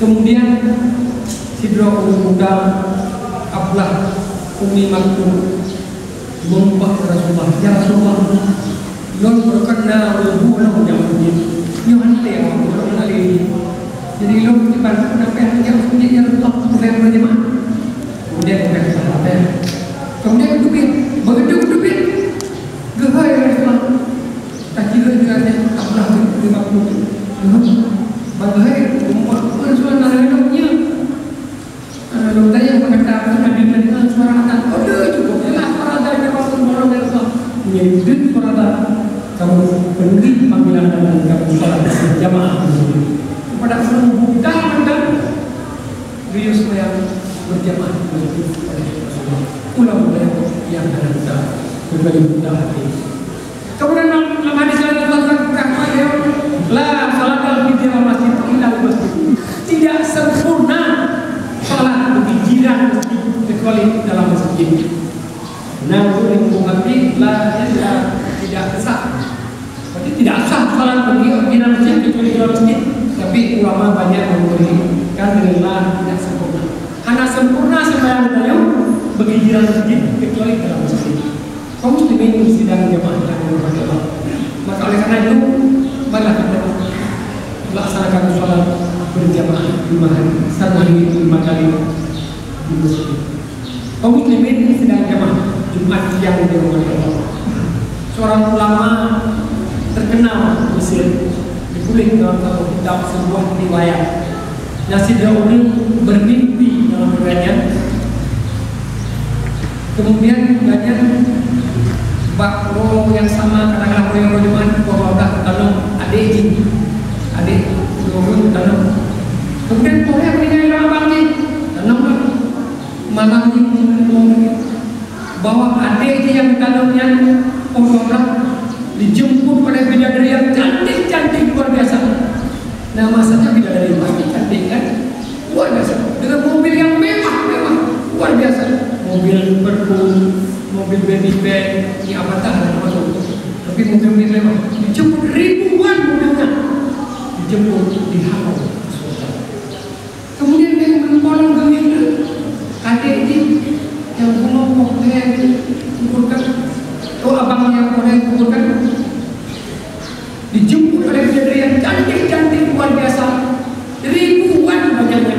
Kemudian Sidra Muda Ablah Umi Maktum Mumpah Rasulullah, ya Rasulullah, non berkena berbunuh yang begini, nyohan dia orang kali. Jadi lo dibantu sampai yang punya ya Rasulullah, mulai berjemaah. Kemudian kita sahabat, kemudian dubin, begitu gehai Rasulullah. Tak kira dia Ablah Umi Maktum, banggai, Rasulullah nalainya. Lalu tanya mengatakan Nabi dengan suara atas, oh cukup jelas suara dari waktu malam Rasulullah. Menyebut suara kamu penuhi panggilan dan kamu salat berjamaah kepada seluruh budak dan beliau supaya berjamaah menuju pada Rasulullah. Ulang yang ada kita berbagi budak hati. Kemudian dalam hadis lain Allah la salat di dalam masjid illa masjid. Tidak sempurna salat di jiran masjid kecuali dalam masjid. Nah, untuk hati lah tidak sah. Berarti tidak sah salat bagi jiran masjid kecuali dalam masjid. Tapi ulama banyak memberikan dengan tidak sempurna. Hanya sempurna sembahyang tayamum bagi jiran masjid kecuali dalam masjid. Kaum muslimin sidang jamaah yang dirahmati Allah. Maka oleh karena itu, marilah kita laksanakan salat berjamaah 5 hari, 1 hari 5 kali di masjid. Kaum muslimin sidang jamaah Jumat yang dirahmati Allah. Seorang ulama terkenal Mesir ditulis dalam satu kitab sebuah riwayat. Sidra Umi bermimpi dalam riwayatnya. Kemudian banyak bakro yang sama kadang-kadang yang berjemaah bahwa tanam adik turun tanam. Kemudian boleh meninggal dalam bangkit tanam malam ini bahwa adik yang tanamnya orang dijemput oleh bidadari yang cantik luar biasa. Nama saja bidadari pasti cantik kan, luar biasa, dengan mobil yang mewah luar biasa, mobil perfume, mobil baby bag, ini apa tak masuk, tapi mobil mewah, dijemput ribuan mobilnya, dijemput di halau. Kemudian dia menolong gembira, adik ini yang kelompok dia kumpulkan, abang yang boleh kumpulkan, dijemput oleh bidadari yang cantik luar biasa, ribuan banyaknya,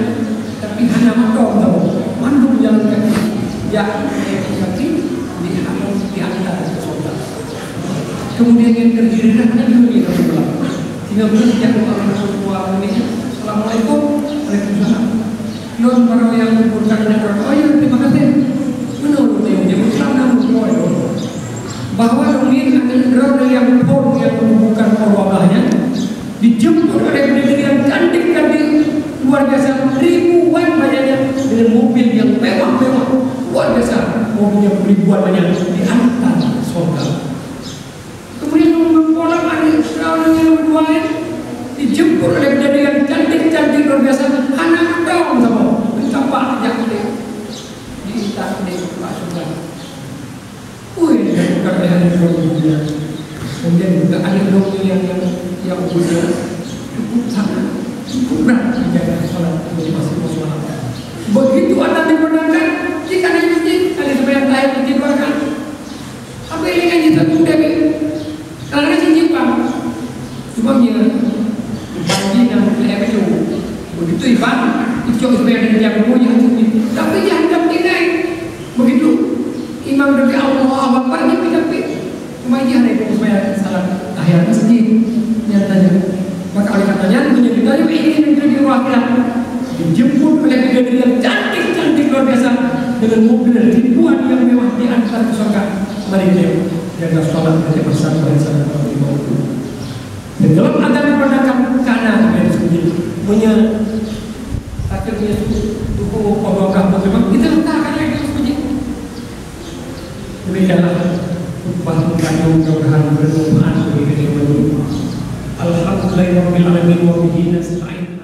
tapi hanya mandu jalan kaki, ya kaki di halau di antara saudara. Kemudian yang terdiri hanya dulu tinggal berjak orang tua ini, assalamualaikum, waalaikumsalam. Non para yang kumpulkan dengan oh ya terima kasih. Menurut dia Islam bahwa Umi akan yang membuka wabahnya dijemput oleh bidadari yang cantik luar biasa, ribuan banyaknya dengan mobil yang mewah luar biasa, mobilnya ribuan banyak di antara saudara. Kemudian mempolang adik Israel yang berdua dijemput oleh bidadari yang cantik luar biasa, anak dong sama mencapai yang di takdir Pak Sultan. Bukan ada dunia. Kemudian juga ada dunia yang punya cukup berat menjaga sholat di masing-masing sholat. Begitu ada dipandangkan jika ada masjid, ada sembahyang lain dikeluarkan. Apa ini kan kita mudah ni? Karena si Jepang, cuma dia bagi yang mulai itu. Begitu Iban, itu sembahyang yang punya tapi yang tidak begitu. Imam dari Allah Akbar ni tapi cuma dia ada yang supaya salat tahiyat masjid nyatanya. Maka oleh katanya menyebutnya ini menjadi wakil dijemput oleh bidadari yang cantik luar biasa dengan mobil ribuan yang mewah di antara surga. Mari kita jaga sholat kita bersama dan dan dalam adab perdagang kanan yang disebut punya akhirnya dukung pembawa bagaimana kita letakkan yang disebut. Demikianlah khutbah mengandung keberkahan berdoa bagi kita. Alhamdulillahirabbil alamin wa bihi nasta'in.